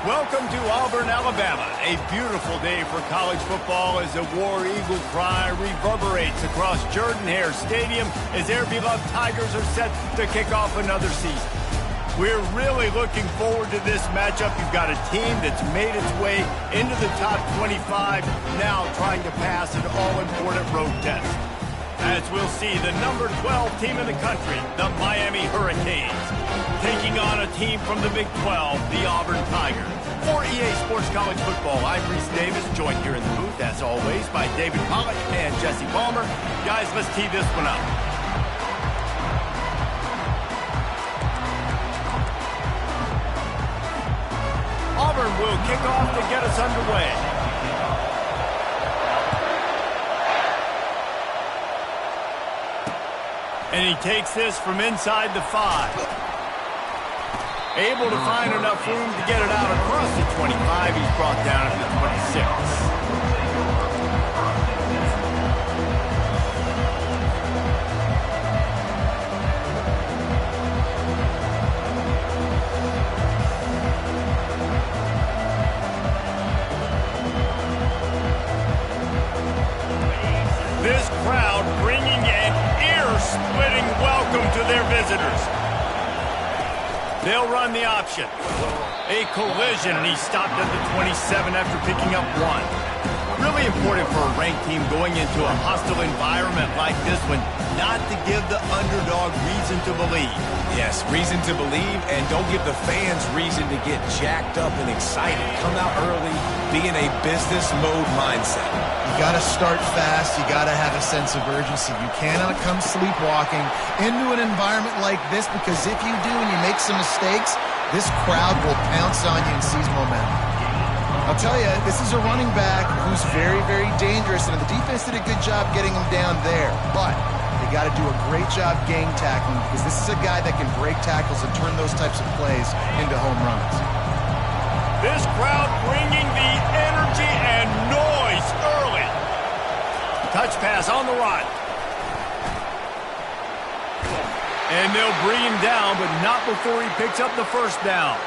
Welcome to Auburn, Alabama. A beautiful day for college football as the War Eagle cry reverberates across Jordan-Hare Stadium as their beloved Tigers are set to kick off another season. We're really looking forward to this matchup. You've got a team that's made its way into the top 25, now trying to pass an all-important road test. As we'll see, the number 12 team in the country, the Miami Hurricanes, taking on a team from the Big 12, the Auburn Tigers. For EA Sports College Football, I'm Reese Davis, joined here in the booth, as always, by David Pollack and Jesse Palmer. Guys, let's tee this one up. Auburn will kick off to get us underway. And he takes this from inside the 5. Able to find enough room to get it out across the 25. He's brought down at the 26. This crowd bringing an ear-splitting welcome to their visitors. They'll run the option. A collision, and he stopped at the 27 after picking up 1. Really important for a ranked team going into a hostile environment like this one, not to give the underdog reason to believe. Yes, reason to believe, and don't give the fans reason to get jacked up and excited. Come out early, be in a business mode mindset. You got to start fast. You got to have a sense of urgency. You cannot come sleepwalking into an environment like this, because if you do and you make some mistakes, this crowd will pounce on you and seize momentum. I'll tell you, this is a running back who's very, very dangerous, and the defense did a good job getting him down there. But they got to do a great job gang tackling, because this is a guy that can break tackles and turn those types of plays into home runs. This crowd bringing the energy and noise early. Touch pass on the run. And they'll bring him down, but not before he picks up the first down.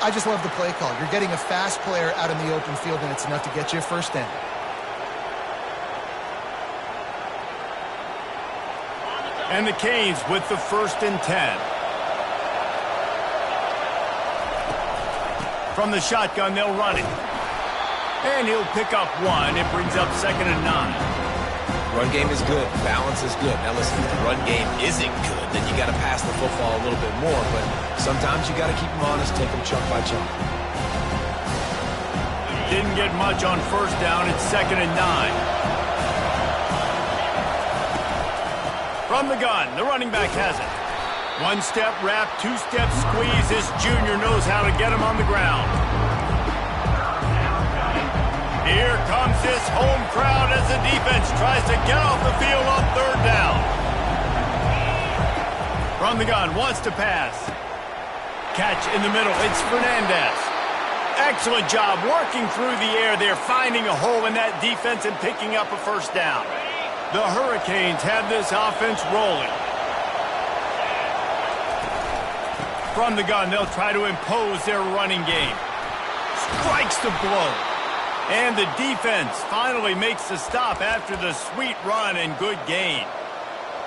I just love the play call. You're getting a fast player out in the open field, and it's enough to get you a first down. And the Canes with the 1st and 10. From the shotgun, they'll run it. And he'll pick up 1. It brings up 2nd and 9. Run game is good. Balance is good. Now listen, if the run game isn't good, then you got to pass the football a little bit more. But sometimes you got to keep them honest, take them chunk by chunk. Didn't get much on 1st down. It's 2nd and 9. From the gun, the running back has it. 1-step wrap, 2-step squeeze. This junior knows how to get him on the ground. Here comes this home crowd as the defense tries to get off the field on 3rd down. From the gun, wants to pass. Catch in the middle, it's Fernandez. Excellent job working through the air there, finding a hole in that defense and picking up a 1st down. The Hurricanes have this offense rolling. From the gun, they'll try to impose their running game. Strikes the blow. And the defense finally makes the stop after the sweet run and good gain.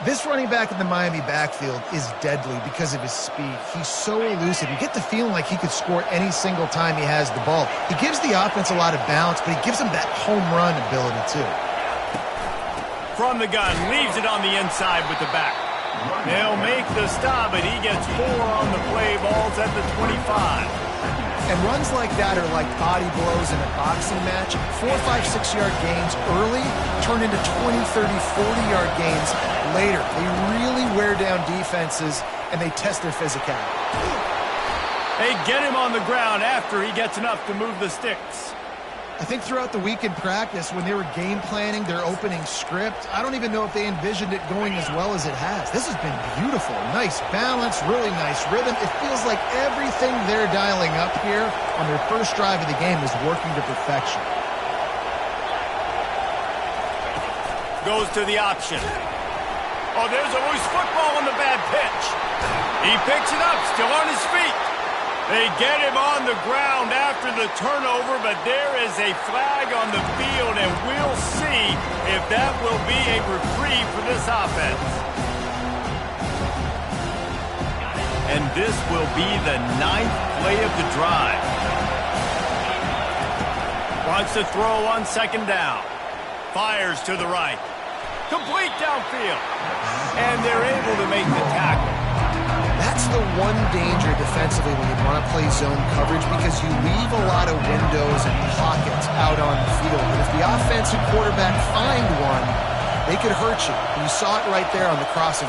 This running back in the Miami backfield is deadly because of his speed. He's so elusive. You get the feeling like he could score any single time he has the ball. He gives the offense a lot of balance, but he gives them that home run ability too. From the gun, leaves it on the inside with the back. They'll make the stop, but he gets 4 on the play. Balls at the 25. And runs like that are like body blows in a boxing match. 4, 5, 6-yard gains early turn into 20, 30, 40-yard gains later. They really wear down defenses, and they test their physicality. They get him on the ground after he gets enough to move the sticks. I think throughout the week in practice, when they were game planning their opening script, I don't even know if they envisioned it going as well as it has. This has been beautiful. Nice balance, really nice rhythm. It feels like everything they're dialing up here on their first drive of the game is working to perfection. Goes to the option. Oh, there's a loose football on the bad pitch. He picks it up, still on his feet. They get him on the ground after the turnover, but there is a flag on the field, and we'll see if that will be a reprieve for this offense. And this will be the 9th play of the drive. Wants to throw on 2nd down. Fires to the right. Complete downfield. And they're able to make the tackle. That's the one danger defensively when you want to play zone coverage, because you leave a lot of windows and pockets out on the field. And if the offensive quarterback find one, they could hurt you. You saw it right there on the crossing.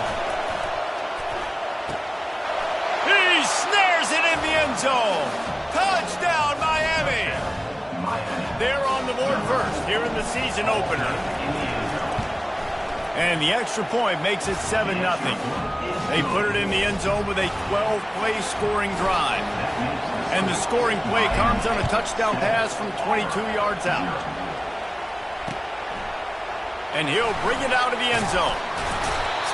He snares it in the end zone. Touchdown, Miami. They're on the board first here in the season opener. And the extra point makes it 7-0. They put it in the end zone with a 12-play scoring drive. And the scoring play comes on a touchdown pass from 22 yards out. And he'll bring it out of the end zone.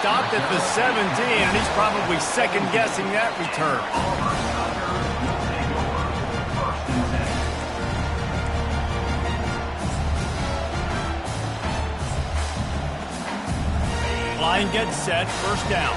Stopped at the 17, and he's probably second-guessing that return. Line gets set, 1st down.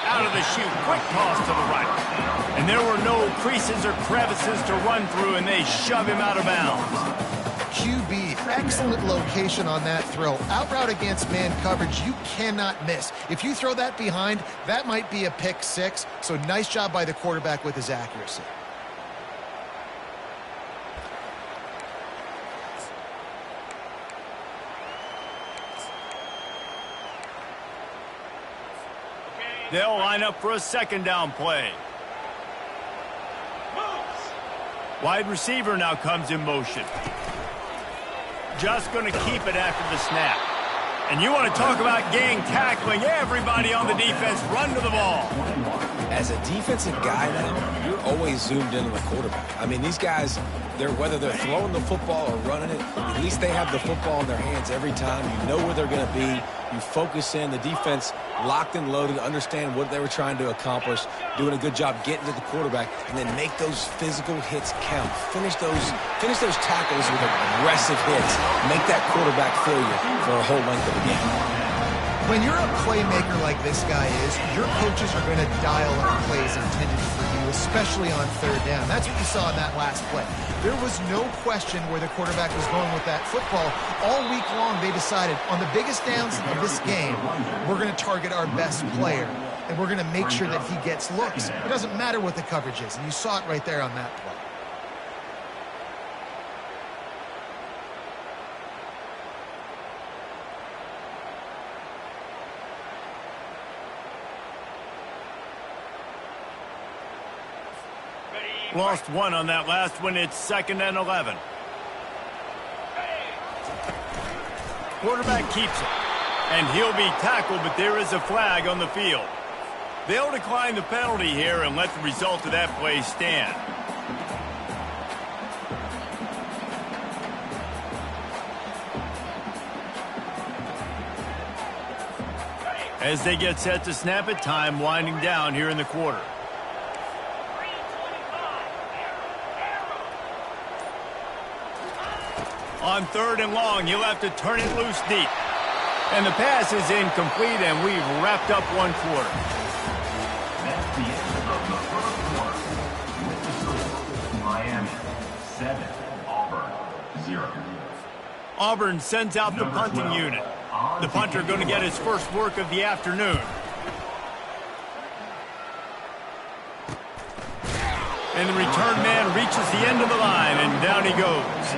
Out of the chute, quick toss to the right. And there were no creases or crevices to run through, and they shove him out of bounds. QB, excellent location on that throw. Out route against man coverage, you cannot miss. If you throw that behind, that might be a pick 6. So nice job by the quarterback with his accuracy. They'll line up for a 2nd down play. Wide receiver now comes in motion. Just going to keep it after the snap. And you want to talk about gang tackling. Everybody on the defense run to the ball. As a defensive guy now, you're always zoomed in on the quarterback. I mean, these guys, whether they're throwing the football or running it, at least they have the football in their hands every time. You know where they're going to be. You focus in. The defense locked and loaded, understand what they were trying to accomplish, doing a good job getting to the quarterback, and then make those physical hits count. Finish those tackles with aggressive hits. Make that quarterback feel you for a whole length of the game. When you're a playmaker like this guy is, your coaches are going to dial up plays intended for you, especially on 3rd down. That's what you saw in that last play. There was no question where the quarterback was going with that football. All week long, they decided on the biggest downs of this game, we're going to target our best player, and we're going to make sure that he gets looks. It doesn't matter what the coverage is, and you saw it right there on that play. Lost 1 on that last one. It's 2nd and 11. Quarterback keeps it. And he'll be tackled, but there is a flag on the field. They'll decline the penalty here and let the result of that play stand. As they get set to snap it, time winding down here in the quarter. On 3rd and long, he'll have to turn it loose deep. And the pass is incomplete, and we've wrapped up 1 quarter. That's the end of the 1st quarter. With the score, Miami 7, Auburn 0. Auburn sends out the punting unit. The punter going to get his first work of the afternoon. And the return man reaches the end of the line, and down he goes.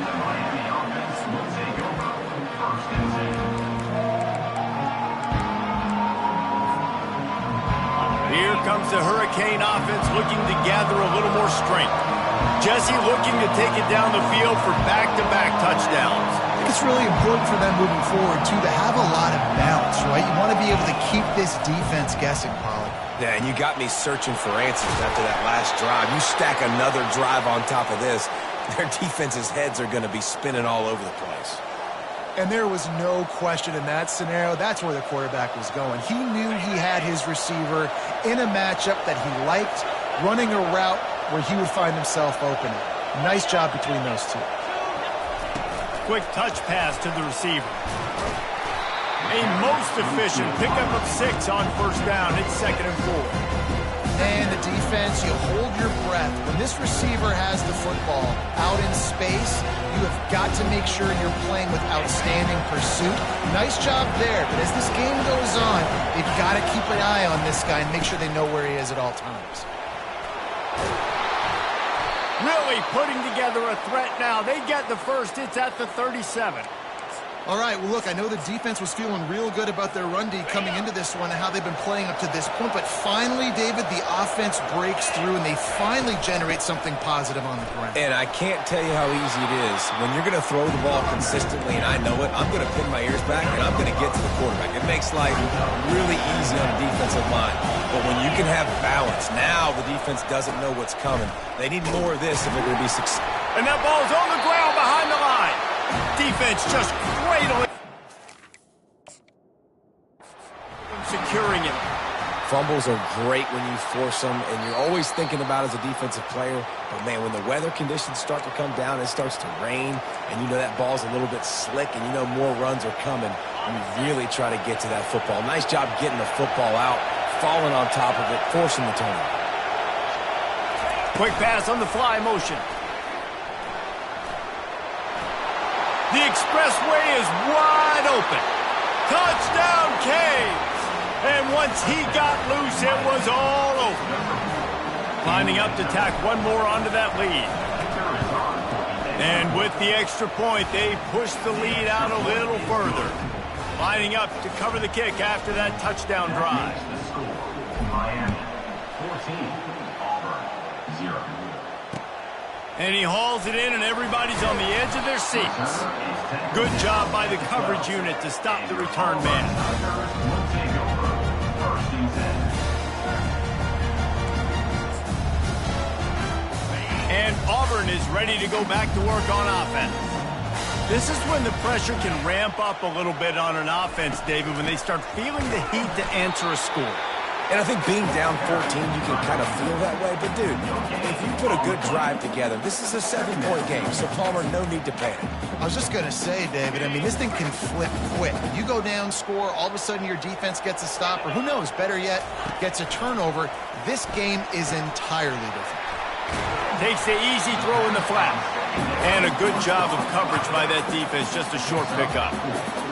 Here comes the Hurricane offense looking to gather a little more strength. Jesse looking to take it down the field for back-to-back touchdowns. I think it's really important for them moving forward, too, to have a lot of balance, right? You want to be able to keep this defense guessing, Pollard. Yeah, and you got me searching for answers after that last drive. You stack another drive on top of this, their defense's heads are going to be spinning all over the place. And there was no question in that scenario. That's where the quarterback was going. He knew he had his receiver in a matchup that he liked, running a route where he would find himself open. Nice job between those two. Quick touch pass to the receiver. A most efficient pickup of 6 on first down. It's 2nd and 4. And the defense, you hold your breath. When this receiver has the football out in space, you have got to make sure you're playing with outstanding pursuit. Nice job there, but as this game goes on, you've got to keep an eye on this guy and make sure they know where he is at all times. Really putting together a threat now. They get the first. It's at the 37. All right, well, look, I know the defense was feeling real good about their run D coming into this one and how they've been playing up to this point, but finally, David, the offense breaks through and they finally generate something positive on the ground. And I can't tell you how easy it is. When you're going to throw the ball consistently, and I know it, I'm going to pin my ears back and I'm going to get to the quarterback. It makes life really easy on the defensive line. But when you can have balance, now the defense doesn't know what's coming. They need more of this if they're going to be successful. And that ball's on the ground behind the line. Defense just cradling. Securing it. Fumbles are great when you force them, and you're always thinking about as a defensive player. But, man, when the weather conditions start to come down, it starts to rain, and you know that ball's a little bit slick, and you know more runs are coming, and you really try to get to that football. Nice job getting the football out, falling on top of it, forcing the turnover. Quick pass on the fly motion. The expressway is wide open. Touchdown, Canes. And once he got loose, it was all over. Lining up to tack one more onto that lead. And with the extra point, they push the lead out a little further. Lining up to cover the kick after that touchdown drive. The score, Miami 14, Auburn 0. And he hauls it in, and everybody's on the edge of their seats. Good job by the coverage unit to stop the return man. And Auburn is ready to go back to work on offense. This is when the pressure can ramp up a little bit on an offense, David, when they start feeling the heat to answer a score. And I think being down 14, you can kind of feel that way. But, dude, if you put a good drive together, this is a 7-point game, so Palmer, no need to panic. I was just going to say, David, I mean, this thing can flip quick. You go down, score, all of a sudden your defense gets a stop, or who knows, better yet, gets a turnover. This game is entirely different. Takes the easy throw in the flat. And a good job of coverage by that defense, just a short pickup.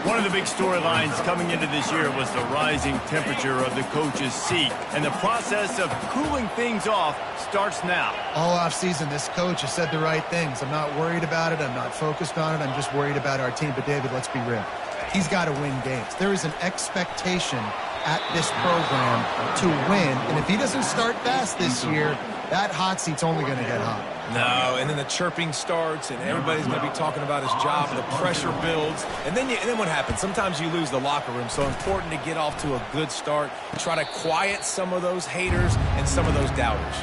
One of the big storylines coming into this year was the rising temperature of the coach's seat. And the process of cooling things off starts now. All offseason, this coach has said the right things. I'm not worried about it. I'm not focused on it. I'm just worried about our team. But, David, let's be real. He's got to win games. There is an expectation at this program to win. And if he doesn't start fast this year, that hot seat's only going to get hot. No, and then the chirping starts, and everybody's going to be talking about his job, and the pressure builds. And then what happens? Sometimes you lose the locker room, so important to get off to a good start. Try to quiet some of those haters and some of those doubters.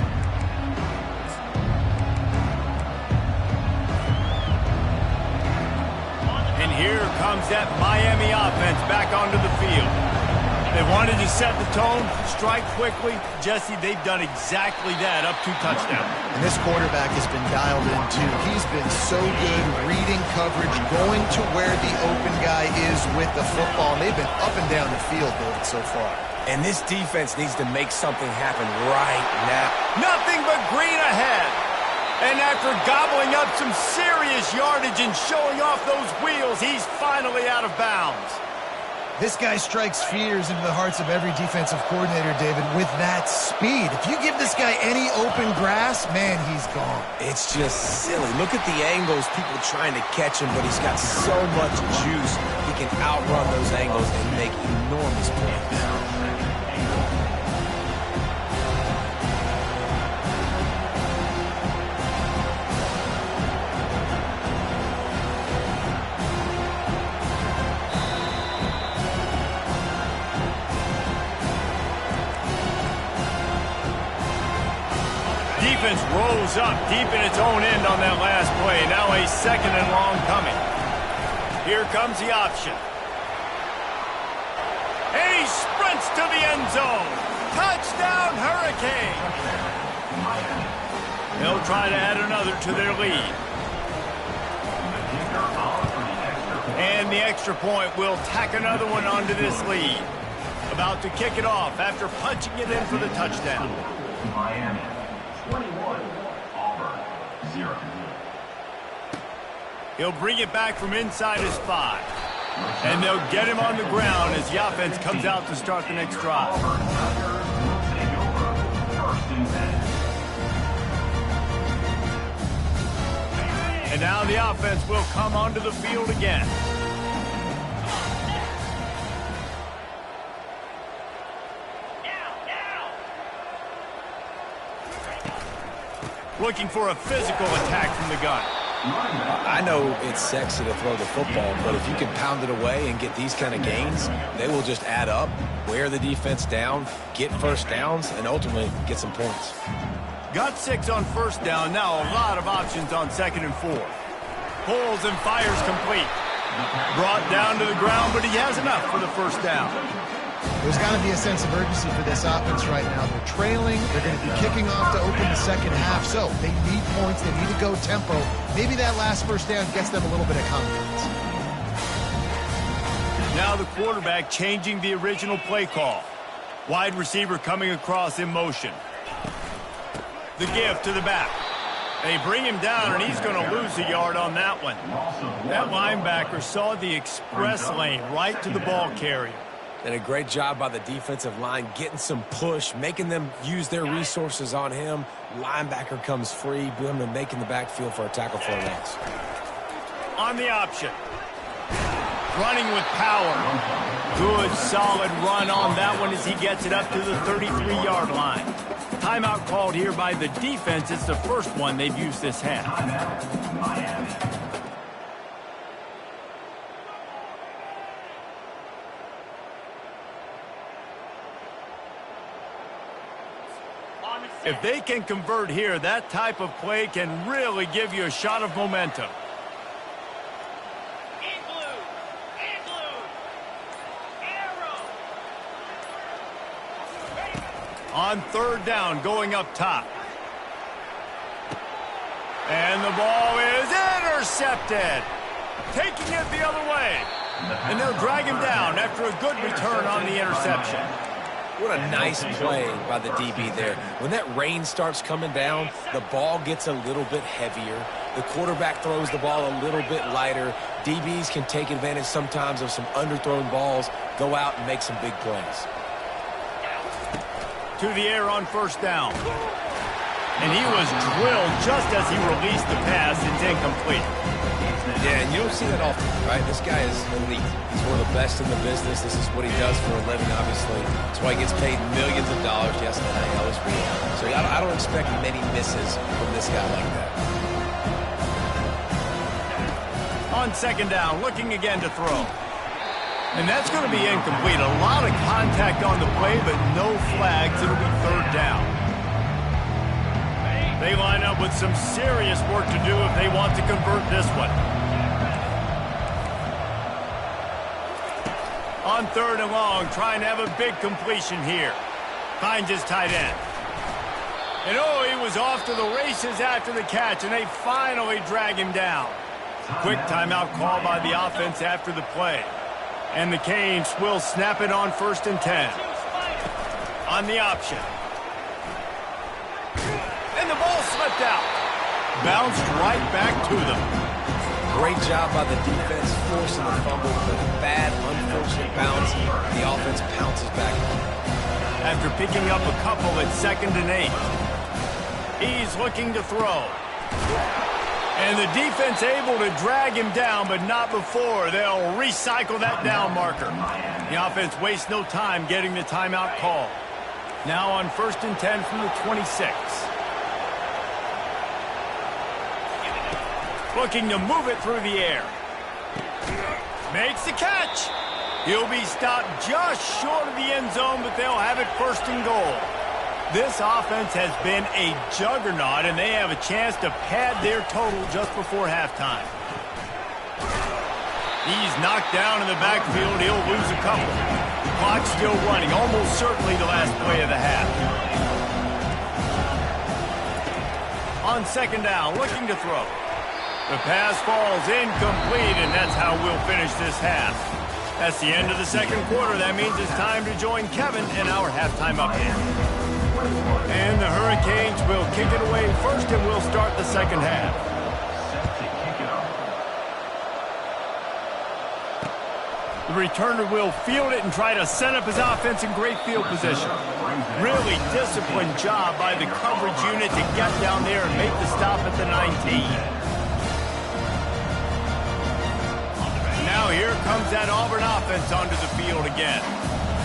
And here comes that Miami offense back onto the field. They wanted to set the tone, strike quickly. Jesse, they've done exactly that up to touchdown. And this quarterback has been dialed in, too. He's been so good reading coverage, going to where the open guy is with the football. And they've been up and down the field, David, so far. And this defense needs to make something happen right now. Nothing but green ahead. And after gobbling up some serious yardage and showing off those wheels, he's finally out of bounds. This guy strikes fears into the hearts of every defensive coordinator, David, with that speed. If you give this guy any open grass, man, he's gone. It's just silly. Look at the angles, people trying to catch him, but he's got so much juice. He can outrun those angles and make enormous points. Defense rolls up deep in its own end on that last play. Now a 2nd and long coming. Here comes the option. And he sprints to the end zone. Touchdown, Hurricane. They'll try to add another to their lead. And the extra point will tack another one onto this lead. About to kick it off after punching it in for the touchdown. Miami, 21, Auburn, 0. He'll bring it back from inside his 5. And they'll get him on the ground as the offense comes out to start the next drive. And now the offense will come onto the field again. Looking for a physical attack from the gun. I know it's sexy to throw the football, but if you can pound it away and get these kind of gains, they will just add up, wear the defense down, get first downs, and ultimately get some points. Got 6 on first down. Now a lot of options on 2nd and 4. Pulls and fires complete. Brought down to the ground, but he has enough for the first down. There's got to be a sense of urgency for this offense right now. They're trailing. They're going to be kicking off to open the second half. So they need points. They need to go tempo. Maybe that last first down gets them a little bit of confidence. Now the quarterback changing the original play call. Wide receiver coming across in motion. The give to the back. They bring him down, and he's going to lose a yard on that one. That linebacker saw the express lane right to the ball carrier. And a great job by the defensive line getting some push, making them use their resources on him. Linebacker comes free, boom, and making the backfield for a tackle for a loss. On the option. Running with power. Good, solid run on that one as he gets it up to the 33-yard line. Timeout called here by the defense. It's the first one they've used this half. If they can convert here, that type of play can really give you a shot of momentum. On 3rd down, going up top. And the ball is intercepted. Taking it the other way. And they'll drag him down after a good return on the interception. What a nice play by the DB there. When that rain starts coming down, the ball gets a little bit heavier. The quarterback throws the ball a little bit lighter. DBs can take advantage sometimes of some underthrown balls, go out and make some big plays. To the air on 1st down. And he was drilled just as he released the pass. It's incomplete. Yeah, and you don't see that often, right? This guy is elite. He's one of the best in the business. This is what he does for a living, obviously. That's why he gets paid millions of dollars. Yes, NIL is real. So I don't expect many misses from this guy like that. On 2nd down, looking again to throw. And that's going to be incomplete. A lot of contact on the play, but no flags. It'll be 3rd down. They line up with some serious work to do if they want to convert this one. On 3rd and long, trying to have a big completion here. Finds his tight end. And oh, he was off to the races after the catch, and they finally drag him down. Quick timeout call by the offense after the play. And the Canes will snap it on 1st and 10. On the option. And the ball slipped out. Bounced right back to them. Great job by the defense forcing the fumble, but a bad, unfortunate bounce. The offense pounces back. After picking up a couple at 2nd and 8. He's looking to throw. And the defense able to drag him down, but not before. They'll recycle that down marker. The offense wastes no time getting the timeout call. Now on 1st and 10 from the 26. Looking to move it through the air. Makes the catch. He'll be stopped just short of the end zone, but they'll have it 1st and goal. This offense has been a juggernaut, and they have a chance to pad their total just before halftime. He's knocked down in the backfield. He'll lose a couple. The clock's still running. Almost certainly the last play of the half. On second down, looking to throw. The pass falls incomplete, and that's how we'll finish this half. That's the end of the second quarter. That means it's time to join Kevin in our halftime update. And the Hurricanes will kick it away first, and we'll start the second half. The returner will field it and try to set up his offense in great field position. Really disciplined job by the coverage unit to get down there and make the stop at the 19. Now here comes that Auburn offense onto the field again.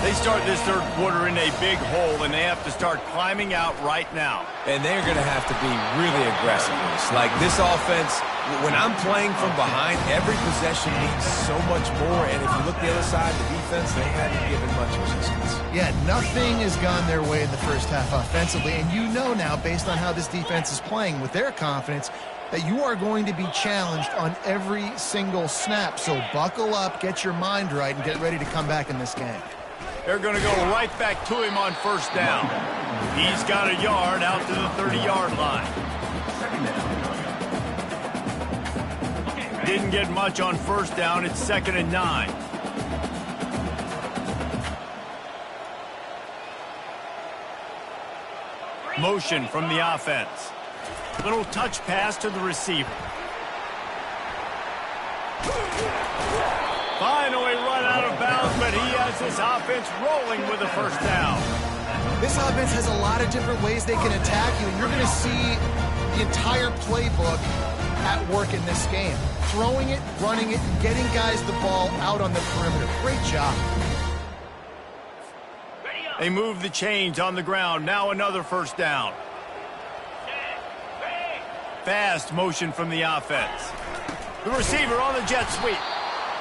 They start this third quarter in a big hole, and they have to start climbing out right now. And they're going to have to be really aggressive. Like this offense, when I'm playing from behind, every possession means so much more. And if you look the other side, the defense, they haven't given much resistance. Yeah, nothing has gone their way in the first half offensively. And you know now, based on how this defense is playing with their confidence, that you are going to be challenged on every single snap. So buckle up, get your mind right, and get ready to come back in this game. They're going to go right back to him on first down. He's got a yard out to the 30-yard line. Didn't get much on first down. It's 2nd and 9. Motion from the offense. Little touch pass to the receiver. Finally run out of bounds, but he has this offense rolling with a first down. This offense has a lot of different ways they can attack you, and you're going to see the entire playbook at work in this game. Throwing it, running it, and getting guys the ball out on the perimeter. Great job. They move the chains on the ground. Now another first down. Fast motion from the offense. The receiver on the jet sweep.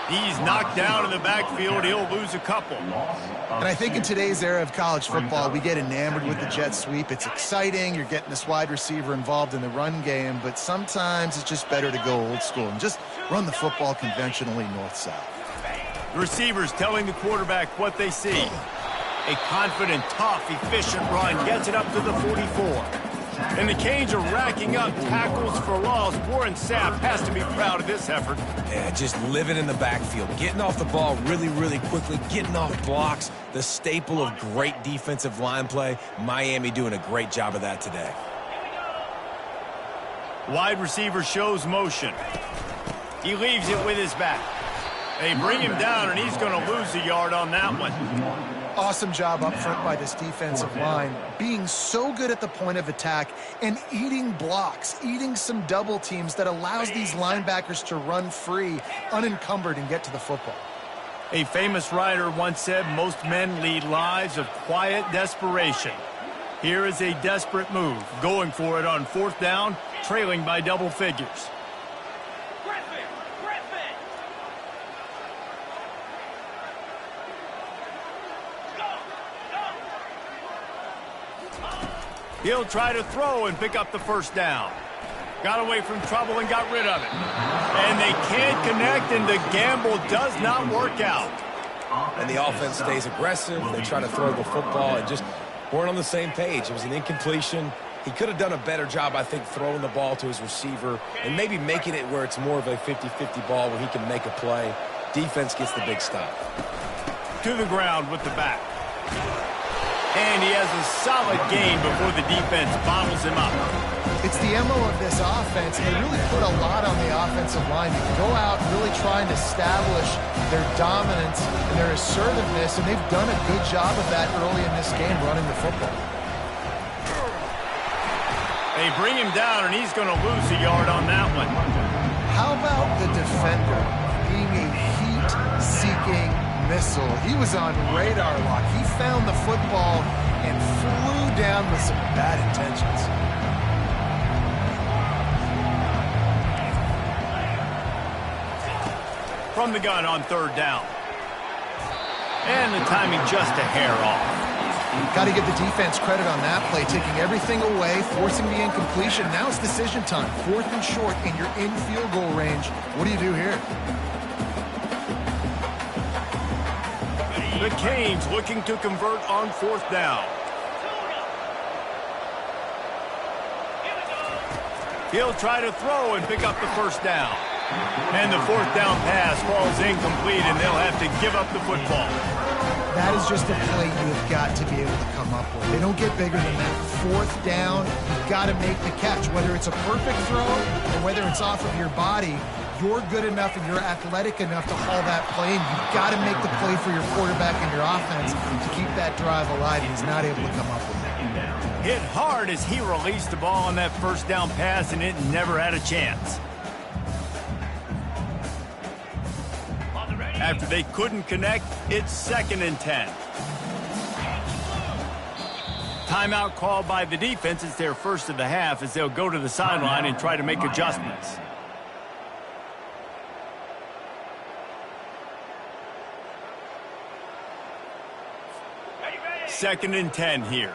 He's knocked down in the backfield. He'll lose a couple. And I think in today's era of college football, we get enamored with the jet sweep. It's exciting. You're getting this wide receiver involved in the run game, but sometimes it's just better to go old school and just run the football conventionally north-south. The receivers telling the quarterback what they see. A confident, tough, efficient run gets it up to the 44. And the Canes are racking up tackles for loss. Warren Sapp has to be proud of this effort. Yeah, just living in the backfield, getting off the ball really, really quickly, getting off blocks, the staple of great defensive line play. Miami doing a great job of that today. Wide receiver shows motion. He leaves it with his back. They bring him down, and he's going to lose a yard on that one. Awesome job up front by this defensive line, being so good at the point of attack and eating blocks, eating some double teams that allows these linebackers to run free, unencumbered, and get to the football. A famous writer once said, most men lead lives of quiet desperation. Here is a desperate move, going for it on fourth down, trailing by double figures. He'll try to throw and pick up the first down. Got away from trouble and got rid of it. And they can't connect, and the gamble does not work out. And the offense stays aggressive. They try to throw the football and just weren't on the same page. It was an incompletion. He could have done a better job, I think, throwing the ball to his receiver and maybe making it where it's more of a 50-50 ball where he can make a play. Defense gets the big stop. To the ground with the back. And he has a solid gain before the defense bottles him up. It's the MO of this offense, and they really put a lot on the offensive line to go out really trying to establish their dominance and their assertiveness, and they've done a good job of that early in this game running the football. They bring him down, and he's going to lose a yard on that one. How about the defender being a heat-seeking missile? He was on radar lock. He found the football and flew down with some bad intentions. From the gun on third down. And the timing just a hair off. Got to give the defense credit on that play, taking everything away, forcing the incompletion. Now it's decision time. 4th and short, and you're in field goal range. What do you do here? The Canes looking to convert on 4th down. He'll try to throw and pick up the 1st down. And the 4th down pass falls incomplete, and they'll have to give up the football. That is just a play you've got to be able to come up with. They don't get bigger than that. 4th down, you've got to make the catch. Whether it's a perfect throw or whether it's off of your body, you're good enough and you're athletic enough to haul that play, and you've got to make the play for your quarterback and your offense to keep that drive alive. He's not able to come up with it. Hit hard as he released the ball on that 1st down pass, and it never had a chance. After they couldn't connect, it's 2nd and 10. Timeout called by the defense. It's their first of the half as they'll go to the sideline and try to make adjustments. Second and 10 here.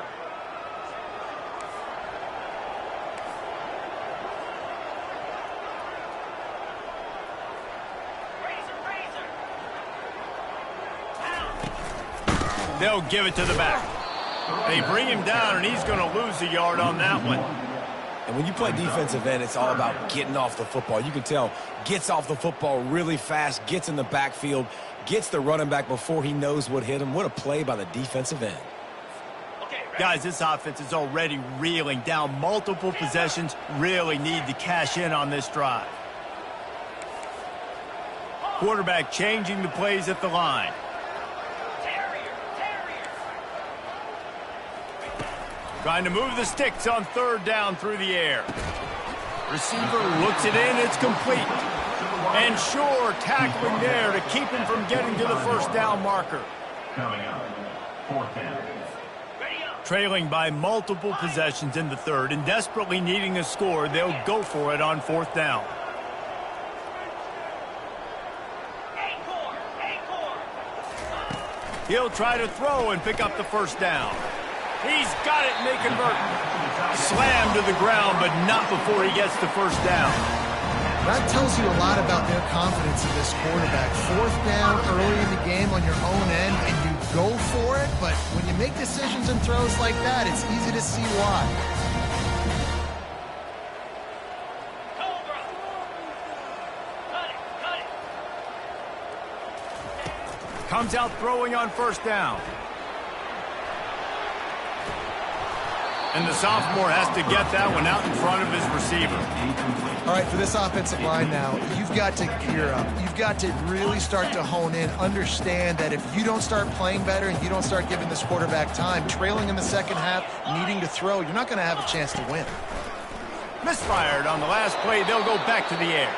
They'll give it to the back. They bring him down, and he's going to lose a yard on that one. And when you play defensive end, it's all about getting off the football. You can tell, gets off the football really fast, gets in the backfield, gets the running back before he knows what hit him. What a play by the defensive end. Guys, this offense is already reeling down multiple possessions. Really need to cash in on this drive. Quarterback changing the plays at the line. Trying to move the sticks on 3rd down through the air. Receiver looks it in, it's complete. And Shore tackling there to keep him from getting to the 1st down marker. Coming up, 4th down. Trailing by multiple possessions in the 3rd and desperately needing a score, they'll go for it on 4th down. He'll try to throw and pick up the 1st down. He's got it, and they convert. Slammed to the ground, but not before he gets the 1st down. That tells you a lot about their confidence in this quarterback. 4th down early in the game on your own end, and you go for it, but when you make decisions and throws like that, it's easy to see why. Comes out throwing on 1st down. And the sophomore has to get that one out in front of his receiver. All right, for this offensive line now, you've got to gear up. You've got to really start to hone in, understand that if you don't start playing better and you don't start giving this quarterback time, trailing in the 2nd half, needing to throw, you're not going to have a chance to win. Misfired on the last play. They'll go back to the air.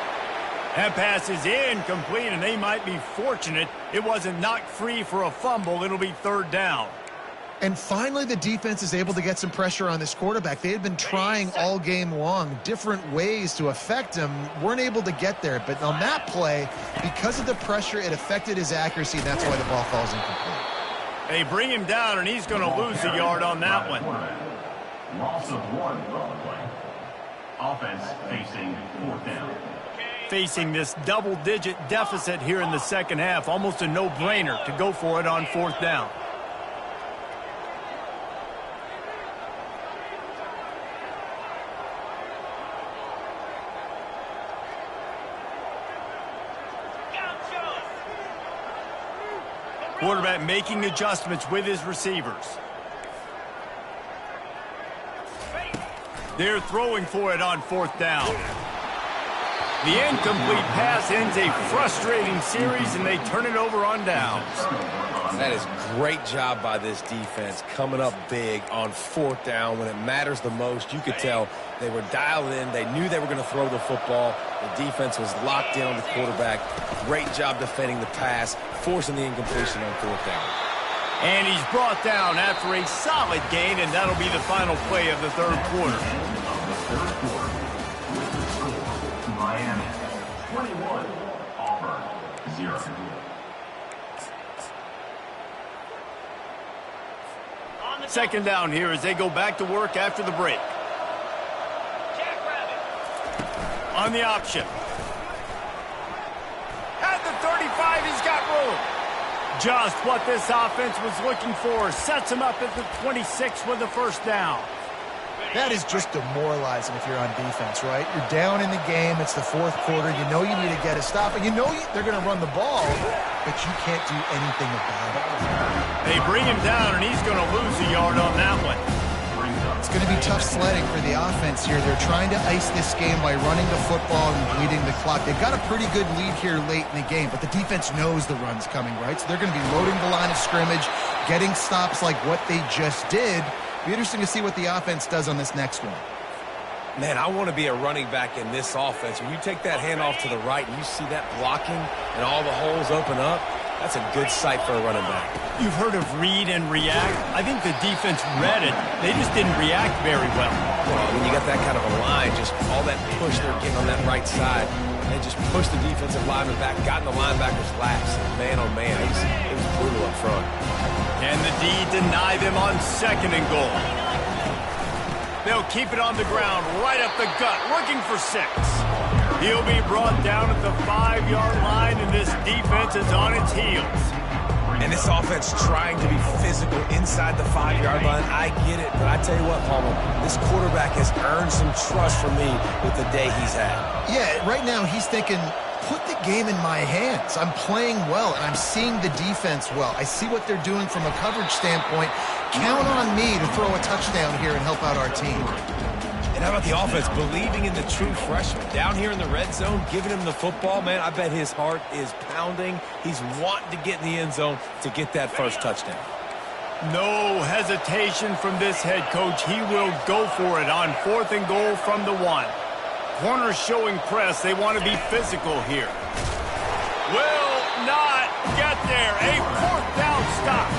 That pass is incomplete, and they might be fortunate it wasn't knocked free for a fumble. It'll be 3rd down. And finally, the defense is able to get some pressure on this quarterback. They had been trying all game long different ways to affect him, weren't able to get there. But on that play, because of the pressure, it affected his accuracy, and that's why the ball falls incomplete. They bring him down, and he's going to lose a yard on that one. Loss of 1 on the play. Offense facing 4th down. Facing this double-digit deficit here in the 2nd half, almost a no-brainer to go for it on 4th down. Quarterback making adjustments with his receivers. They're throwing for it on 4th down. The incomplete pass ends a frustrating series, and they turn it over on downs. That is great job by this defense, coming up big on 4th down when it matters the most. You could tell they were dialed in. They knew they were going to throw the football. The defense was locked in on the quarterback. Great job defending the pass, forcing the incompletion on 4th down. And he's brought down after a solid gain, and that'll be the final play of the 3rd quarter. Miami 21, Auburn 0. Second down here as they go back to work after the break. On the option. At the 35, he's got room. Just what this offense was looking for. Sets him up at the 26 with the first down. That is just demoralizing if you're on defense, right? You're down in the game. It's the fourth quarter. You know you need to get a stop. And you know they're going to run the ball, but you can't do anything about it. They bring him down, and he's going to lose a yard on that one. It's going to be tough sledding for the offense here. They're trying to ice this game by running the football and bleeding the clock. They've got a pretty good lead here late in the game, but the defense knows the run's coming, right? So they're going to be loading the line of scrimmage, getting stops like what they just did. Be interesting to see what the offense does on this next one. Man, I want to be a running back in this offense. When you take that handoff to the right and you see that blocking and all the holes open up, that's a good sight for a running back. You've heard of read and react. I think the defense read it. They just didn't react very well. Well, when you got that kind of a line, just all that push they're getting on that right side, they just pushed the defensive lineman back, got in the linebacker's laps. Man, oh man, it was brutal up front. And the D deny them on 2nd and goal. They'll keep it on the ground, right up the gut, looking for 6. He'll be brought down at the 5-yard line, and this defense is on its heels. And this offense trying to be physical inside the 5-yard line. I get it, but I tell you what, Palmer, this quarterback has earned some trust from me with the day he's had. Yeah, right now he's thinking, put the game in my hands. I'm playing well, and I'm seeing the defense well. I see what they're doing from a coverage standpoint. Count on me to throw a touchdown here and help out our team. And how about the offense believing in the true freshman? Down here in the red zone, giving him the football, man, I bet his heart is pounding. He's wanting to get in the end zone to get that first touchdown. No hesitation from this head coach. He will go for it on 4th and goal from the 1. Corners showing press. They want to be physical here. Will not get there. A 4th down stop.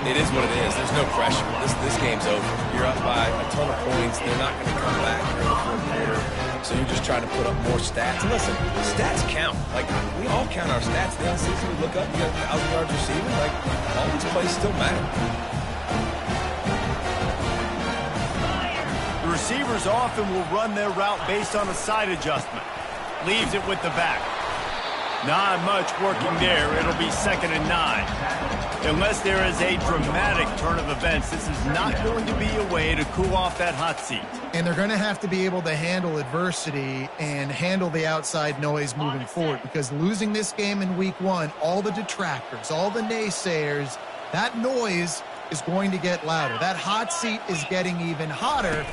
It is what it is. There's no pressure. This game's over. You're up by a ton of points. They're not going to come back here in the fourth quarter. So you're just trying to put up more stats. And listen, stats count. Like, we all count our stats. The end of the season, we look up, you got 1,000 yards receiving. Like, all these plays still matter. The receivers often will run their route based on a side adjustment. Leaves it with the back. Not much working there. It'll be 2nd and 9. Unless there is a dramatic turn of events, this is not going to be a way to cool off that hot seat. And they're going to have to be able to handle adversity and handle the outside noise moving forward, because losing this game in week 1, all the detractors, all the naysayers, that noise is going to get louder. That hot seat is getting even hotter.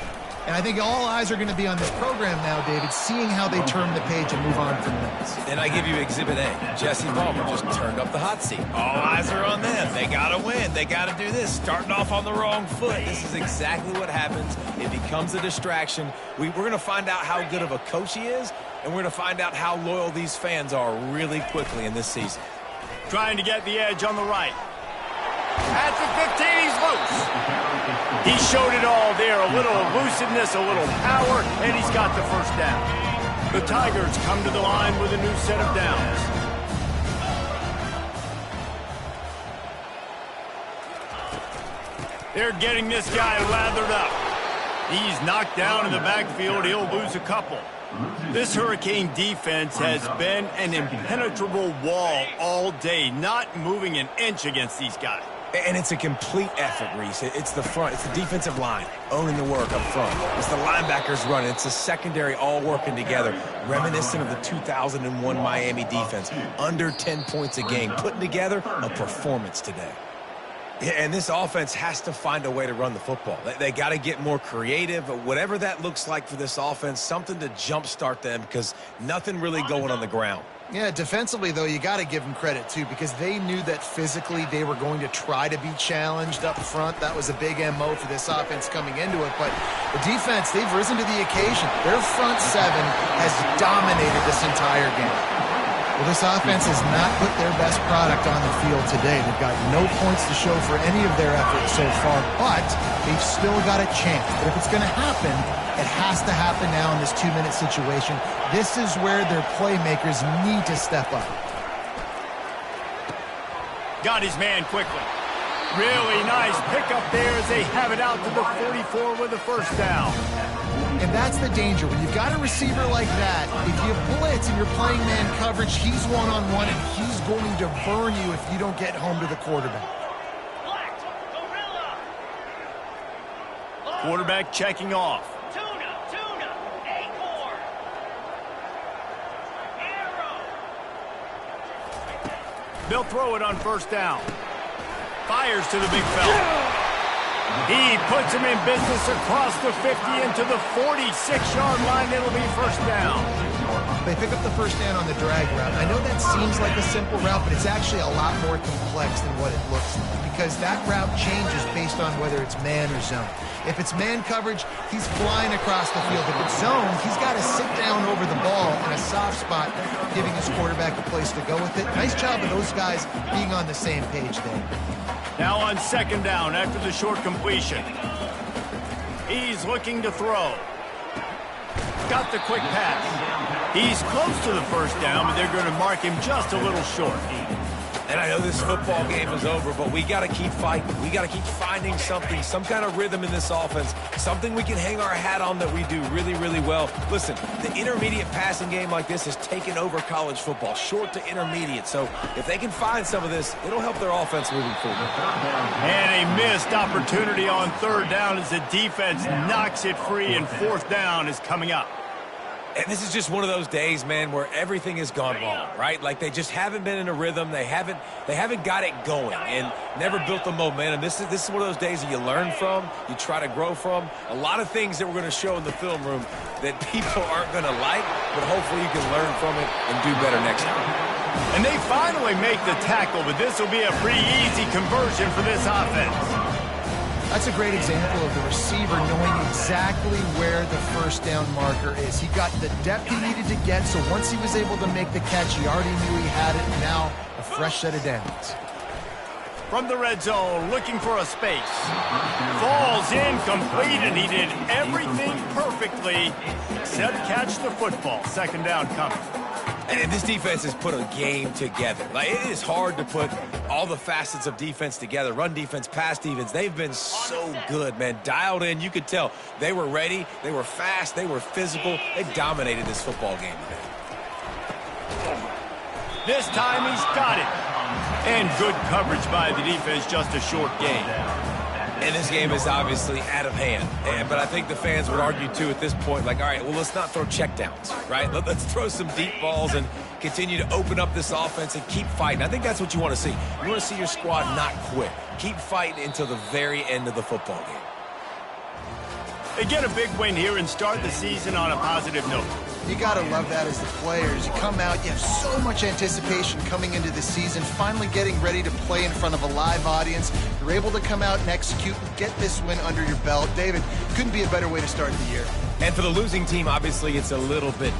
And I think all eyes are going to be on this program now, David, seeing how they turn the page and move on from this. And I give you Exhibit A. Jesse Palmer just turned up the hot seat. All eyes are on them. They got to win. They got to do this. Starting off on the wrong foot. This is exactly what happens. It becomes a distraction. We're going to find out how good of a coach he is, and we're going to find out how loyal these fans are really quickly in this season. Trying to get the edge on the right. At the 15, he's loose. He showed it all there. A little elusiveness, a little power, and he's got the first down. The Tigers come to the line with a new set of downs. They're getting this guy lathered up. He's knocked down in the backfield. He'll lose a couple. This Hurricane defense has been an impenetrable wall all day, not moving an inch against these guys. And it's a complete effort, Reese. It's the front. It's the defensive line owning the work up front. It's the linebackers running. It's the secondary all working together, reminiscent of the 2001 Miami defense. Under 10 points a game, putting together a performance today. And this offense has to find a way to run the football. They got to get more creative, whatever that looks like for this offense, something to jumpstart them, because nothing really going on the ground. Yeah, defensively, though, you got to give them credit, too, because they knew that physically they were going to try to be challenged up front. That was a big MO for this offense coming into it. But the defense, they've risen to the occasion. Their front 7 has dominated this entire game. Well, this offense has not put their best product on the field today. They've got no points to show for any of their efforts so far, but they've still got a chance. But if it's going to happen, it has to happen now in this 2-minute situation. This is where their playmakers need to step up. Got his man quickly. Really nice pickup there as they have it out to the 44 with the first down. And that's the danger. When you've got a receiver like that, if you blitz and you're playing man coverage, he's one-on-one, and he's going to burn you if you don't get home to the quarterback. Quarterback checking off. They'll throw it on first down. Fires to the big fella. He puts him in business across the 50 into the 46-yard line. It'll be first down. They pick up the first down on the drag route. I know that seems like a simple route, but it's actually a lot more complex than what it looks like, because that route changes based on whether it's man or zone. If it's man coverage, he's flying across the field. If it's zone, he's got to sit down over the ball in a soft spot, giving his quarterback a place to go with it. Nice job of those guys being on the same page there. Now on second down after the short completion. He's looking to throw. Got the quick pass. He's close to the first down, but they're going to mark him just a little short. And I know this football game is over, but we got to keep fighting. We got to keep finding something, some kind of rhythm in this offense, something we can hang our hat on that we do really, really well. Listen, the intermediate passing game like this has taken over college football, short to intermediate. So if they can find some of this, it'll help their offense moving forward. And a missed opportunity on third down as the defense knocks it free, and fourth down is coming up. And this is just one of those days, man, where everything has gone wrong, right? Like they just haven't been in a rhythm. They haven't got it going and never built the momentum. This is one of those days that you learn from, you try to grow from. A lot of things that we're going to show in the film room that people aren't going to like, but hopefully you can learn from it and do better next time. And they finally make the tackle, but this will be a pretty easy conversion for this offense. That's a great example of the receiver knowing exactly where the first down marker is. He got the depth he needed to get, so once he was able to make the catch, he already knew he had it. Now, a fresh set of downs. From the red zone, looking for a space. Falls incomplete, and he did everything perfectly except catch the football. Second down coming. And this defense has put a game together. Like, it is hard to put all the facets of defense together. Run defense, pass defense. They've been so good, man. Dialed in. You could tell they were ready. They were fast. They were physical. They dominated this football game today. This time he's got it. And good coverage by the defense, just a short game. And this game is obviously out of hand. But I think the fans would argue, too, at this point, like, all right, well, let's not throw checkdowns, right? Let's throw some deep balls and continue to open up this offense and keep fighting. I think that's what you want to see. You want to see your squad not quit. Keep fighting until the very end of the football game. They get a big win here and start the season on a positive note. You got to love that as the players. You come out, you have so much anticipation coming into the season, finally getting ready to play in front of a live audience. You're able to come out and execute and get this win under your belt. David, couldn't be a better way to start the year. And for the losing team, obviously, it's a little bit